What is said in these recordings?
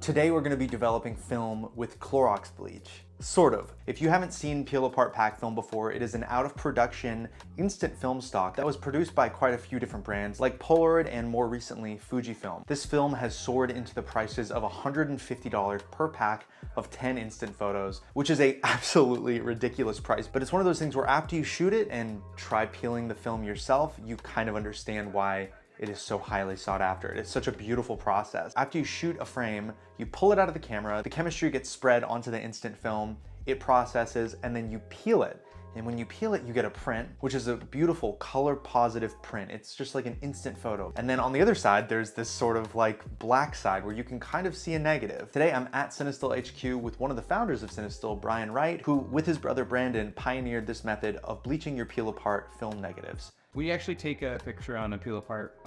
Today we're going to be developing film with Clorox bleach. Sort of. If you haven't seen peel apart pack film before, it is an out of production instant film stock that was produced by quite a few different brands like Polaroid and more recently Fujifilm. This film has soared into the prices of $150 per pack of 10 instant photos, which is a absolutely ridiculous price, but it's one of those things where after you shoot it and try peeling the film yourself, you kind of understand why it is so highly sought after. It's such a beautiful process. After you shoot a frame, you pull it out of the camera, the chemistry gets spread onto the instant film, it processes, and then you peel it. And when you peel it, you get a print, which is a beautiful color positive print. It's just like an instant photo. And then on the other side, there's this sort of like black side where you can kind of see a negative. Today, I'm at Cinestill HQ with one of the founders of Cinestill, Brian Wright, who with his brother Brandon pioneered this method of bleaching your peel apart film negatives. We actually take a picture on a peel apart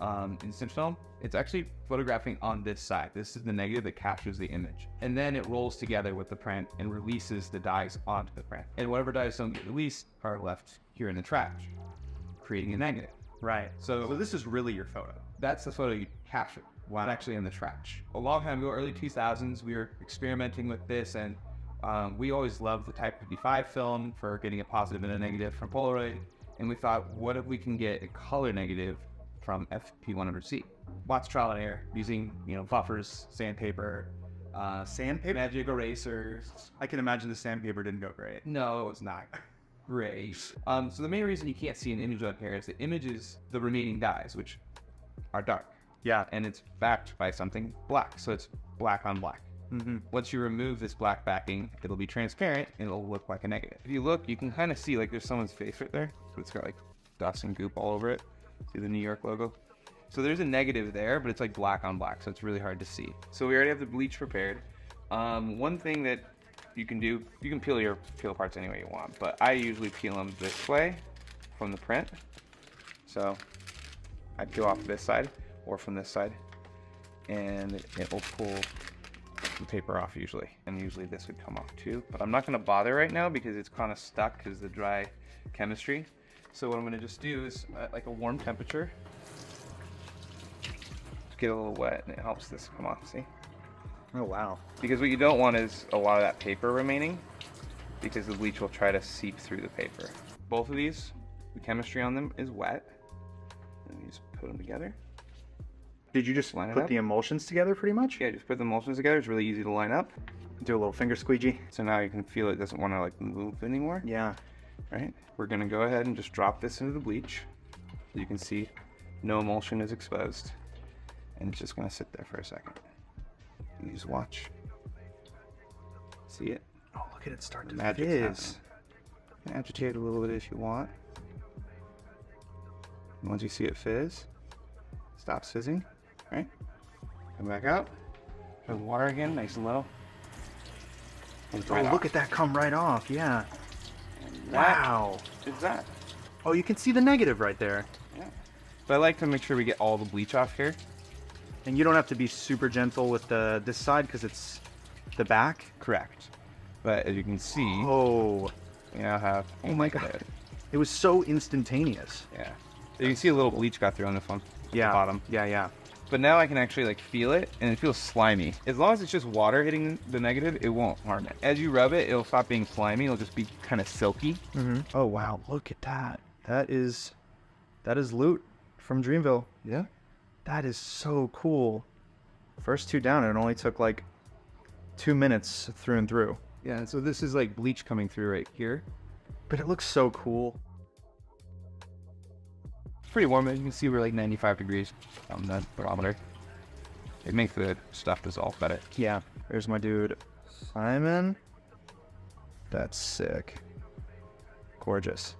instant film. It's actually photographing on this side. This is the negative that captures the image. And then it rolls together with the print and releases the dyes onto the print. And whatever dyes don't get released are left here in the trash, creating a negative. Right. So this is really your photo. That's the photo you captured while actually in the trash. A long time ago, early 2000s, we were experimenting with this, and we always loved the Type 55 film for getting a positive and a negative from Polaroid. And we thought, what if we can get a color negative from FP100C? Lots of trial and error using, buffers, sandpaper, magic erasers. I can imagine the sandpaper didn't go great. No, it was not great. So the main reason you can't see an image on here is the image is the remaining dyes, which are dark. Yeah. And it's backed by something black, so it's black on black. Mm-hmm. Once you remove this black backing, it'll be transparent and it'll look like a negative. If you look, you can kind of see like there's someone's face right there. So it's got like dust and goop all over it. See the New York logo? So there's a negative there, but it's like black on black, so it's really hard to see. So we already have the bleach prepared. One thing that you can do, you can peel your peel parts any way you want, but I usually peel them this way from the print. So I peel off this side or from this side, and it will pull the paper off usually, and usually this would come off too, but I'm not going to bother right now because it's kind of stuck because of the dry chemistry. So what I'm going to just do is at like a warm temperature, just get a little wet, and it helps this come off. See? Oh wow. Because what you don't want is a lot of that paper remaining, because the bleach will try to seep through the paper. Both of these, the chemistry on them is wet, and you just put them together. Did you just put the emulsions together pretty much? Yeah, just put the emulsions together. It's really easy to line up. Do a little finger squeegee. So now you can feel it doesn't want to like move anymore. Yeah. Right? We're gonna go ahead and just drop this into the bleach. You can see no emulsion is exposed. And it's just gonna sit there for a second. You just watch. See it? Oh, look at it start to Magic's fizz. You can agitate a little bit if you want. And once you see it fizz, stops fizzing. Right? Come back out. Show the water again, nice and low. And Oh, look at that come right off, yeah. Wow. Is that? Oh, you can see the negative right there. Yeah. But I like to make sure we get all the bleach off here. And you don't have to be super gentle with this side because it's the back. Correct. But as you can see, Oh, we now have... oh my god. It was so instantaneous. Yeah. So you can see a little bleach got through on this one. Yeah. The bottom. Yeah. But now I can actually like feel it, and it feels slimy. As long as it's just water hitting the negative, it won't harm it. As you rub it, it'll stop being slimy. It'll just be kind of silky. Mm-hmm. Oh wow, look at that. That is loot from Dreamville. Yeah. That is so cool. First two down, and it only took like 2 minutes through and through. Yeah, and so this is like bleach coming through right here. But it looks so cool. It's pretty warm. You can see we're like 95 degrees on the barometer. It makes the stuff dissolve better. Yeah. There's my dude, Simon. That's sick. Gorgeous.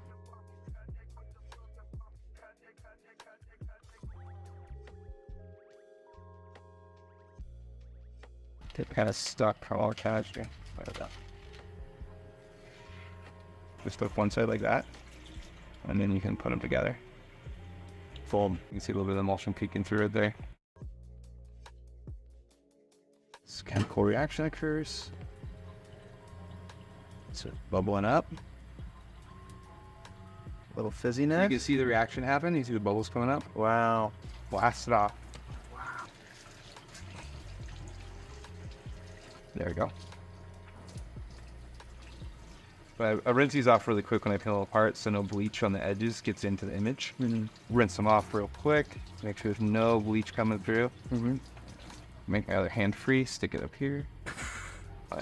It kind of stuck from all chemistry. Just put one side like that, and then you can put them together. Fold. You can see a little bit of emulsion peeking through it there. This chemical reaction occurs. So bubbling up. Little fizziness. You can see the reaction happen. You see the bubbles coming up. Wow. Blast it off. There we go. But I rinse these off really quick when I peel them apart so no bleach on the edges gets into the image. Rinse them off real quick to make sure there's no bleach coming through. Make my other hand free, stick it up here.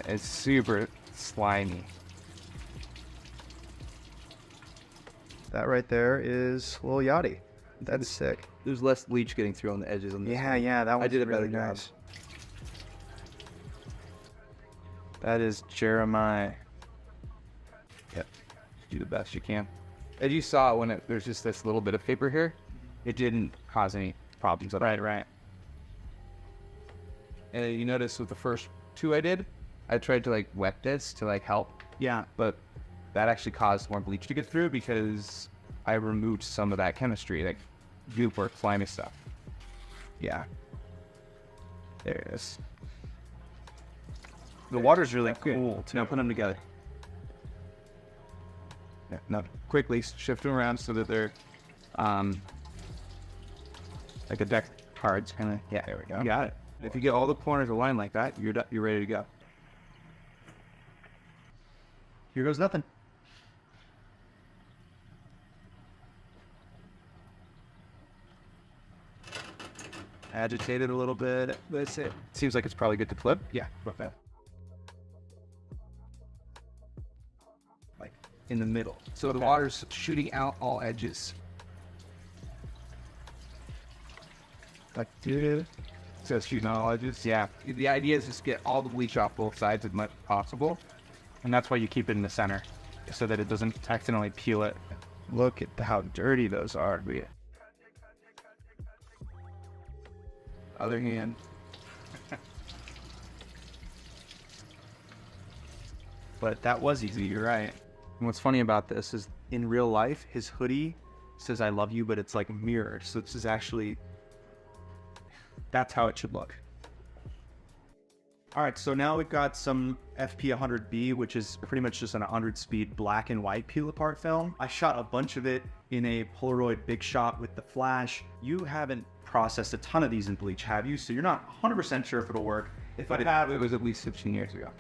It's super slimy. That right there is Lil Yachty. That's sick. There's less bleach getting through on the edges on this Yeah, one. yeah, that was I did a really better nice. job. That is Jeremiah. Yep. Do the best you can. As you saw, when there's just this little bit of paper here, it didn't cause any problems at all. Right. And you notice with the first two I did, I tried to like wet this to like help. Yeah. But that actually caused more bleach to get through because I removed some of that chemistry, like goop or slimy stuff. Yeah. There it is. The water's really cool. Now put them together. Yeah, now quickly shift them around so that they're like a deck of cards kind of. Yeah, there we go. Got it. If you get all the corners aligned like that, you're ready to go. Here goes nothing. Agitate it a little bit. That's it. Seems like it's probably good to flip. Yeah, flip that. Like in the middle. So the water's shooting out all edges. Like, dude. So it's shooting out all edges? Yeah. The idea is just get all the bleach off both sides as much as possible. And that's why you keep it in the center, so that it doesn't accidentally peel it. Look at how dirty those are. Other hand. But that was easy, you're right. And what's funny about this is in real life, his hoodie says I love you, but it's like mirrored. So this is actually, that's how it should look. All right, so now we've got some FP100B, which is pretty much just an 100 speed black and white peel apart film. I shot a bunch of it in a Polaroid big shot with the flash. You haven't processed a ton of these in Bleach, have you? So you're not 100% sure if it'll work. If I have, It was at least 15 years ago.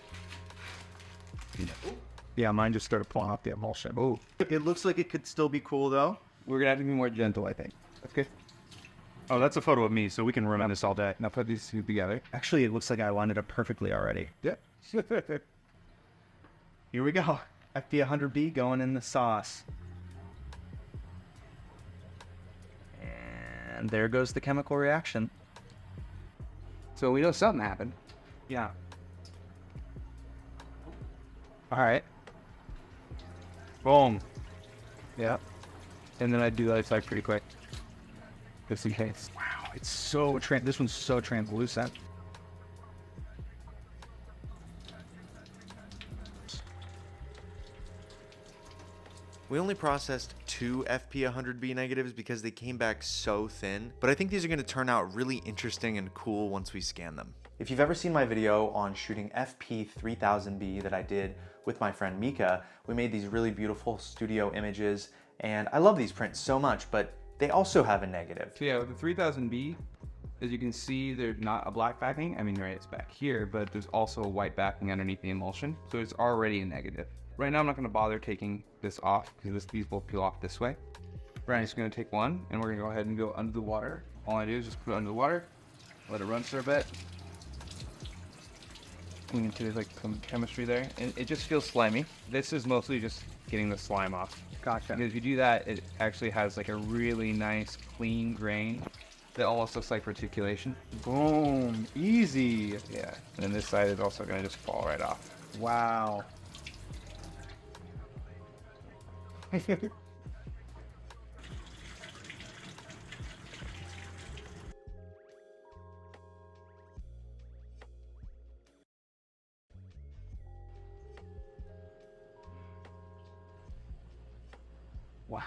yeah, mine just started pulling off the emulsion. Oh, It looks like it could still be cool though. we're gonna have to be more gentle, I think. That's good. Oh, that's a photo of me, so we can run this all day. Now put these two together. Actually, it looks like I lined it up perfectly already. Yeah. Here we go. FP100B going in the sauce. And there goes the chemical reaction. So we know something happened. Yeah. All right. Boom. Yeah. And then I do the other side pretty quick, just in case. Wow, it's so this one's so translucent. We only processed 2 FP100B negatives because they came back so thin, but I think these are going to turn out really interesting and cool once we scan them. If you've ever seen my video on shooting FP3000B that I did with my friend Mika, we made these really beautiful studio images, and I love these prints so much, but they also have a negative. So yeah, with the 3000B, as you can see, there's not a black backing. I mean, right, it's back here, but there's also a white backing underneath the emulsion, so it's already a negative. Right now, I'm not going to bother taking this off because these will peel off this way. I'm just going to take one, and we're going to go ahead and go under the water. All I do is just put it under the water, let it run for a bit. You can see there's like some chemistry there, and it just feels slimy. This is mostly just getting the slime off. Gotcha. Because if you do that, it actually has like a really nice, clean grain that almost looks like reticulation. Boom, easy. Yeah, and then this side is also going to just fall right off. Wow. Wow,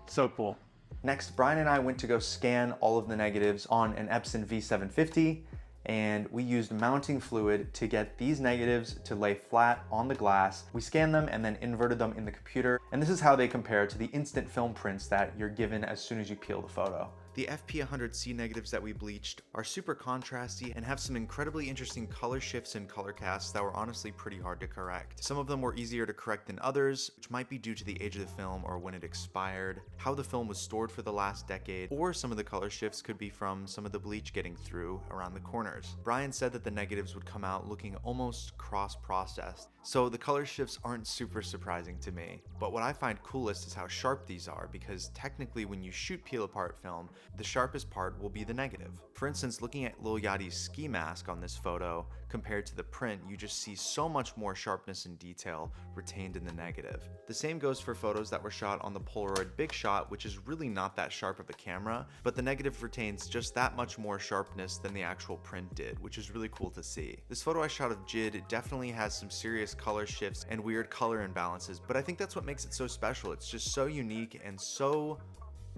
so cool. Next, Brian and I went to go scan all of the negatives on an Epson V750, and we used mounting fluid to get these negatives to lay flat on the glass. We scanned them and then inverted them in the computer, and this is how they compare to the instant film prints that you're given as soon as you peel the photo. The FP100C negatives that we bleached are super contrasty and have some incredibly interesting color shifts and color casts that were honestly pretty hard to correct. Some of them were easier to correct than others, which might be due to the age of the film or when it expired, how the film was stored for the last decade, or some of the color shifts could be from some of the bleach getting through around the corners. Brian said that the negatives would come out looking almost cross-processed, so the color shifts aren't super surprising to me. But what I find coolest is how sharp these are, because technically when you shoot peel apart film, the sharpest part will be the negative. For instance, looking at Lil Yachty's ski mask on this photo compared to the print, you just see so much more sharpness and detail retained in the negative. The same goes for photos that were shot on the Polaroid Big Shot, which is really not that sharp of a camera, but the negative retains just that much more sharpness than the actual print did, which is really cool to see. This photo I shot of Jid definitely has some serious color shifts and weird color imbalances, but I think that's what makes it so special. It's just so unique and so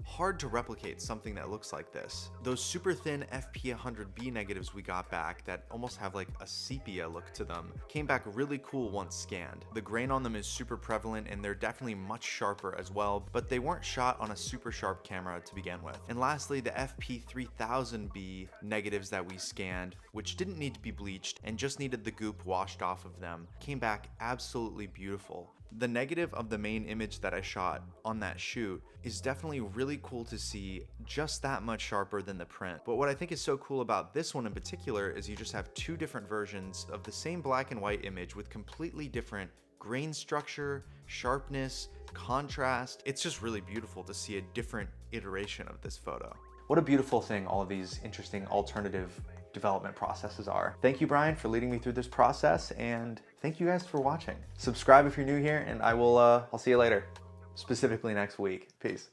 hard to replicate something that looks like this. Those super thin FP100B negatives we got back that almost have like a sepia look to them came back really cool once scanned. The grain on them is super prevalent and they're definitely much sharper as well, but they weren't shot on a super sharp camera to begin with. And lastly, the FP3000B negatives that we scanned, which didn't need to be bleached and just needed the goop washed off of them, came back absolutely beautiful. The negative of the main image that I shot on that shoot is definitely really cool to see, just that much sharper than the print. But what I think is so cool about this one in particular is you just have two different versions of the same black and white image with completely different grain structure, sharpness, contrast. It's just really beautiful to see a different iteration of this photo. What a beautiful thing all of these interesting alternative development processes are. Thank you, Brian, for leading me through this process, and thank you guys for watching. Subscribe if you're new here, and I'll see you later, specifically next week. Peace.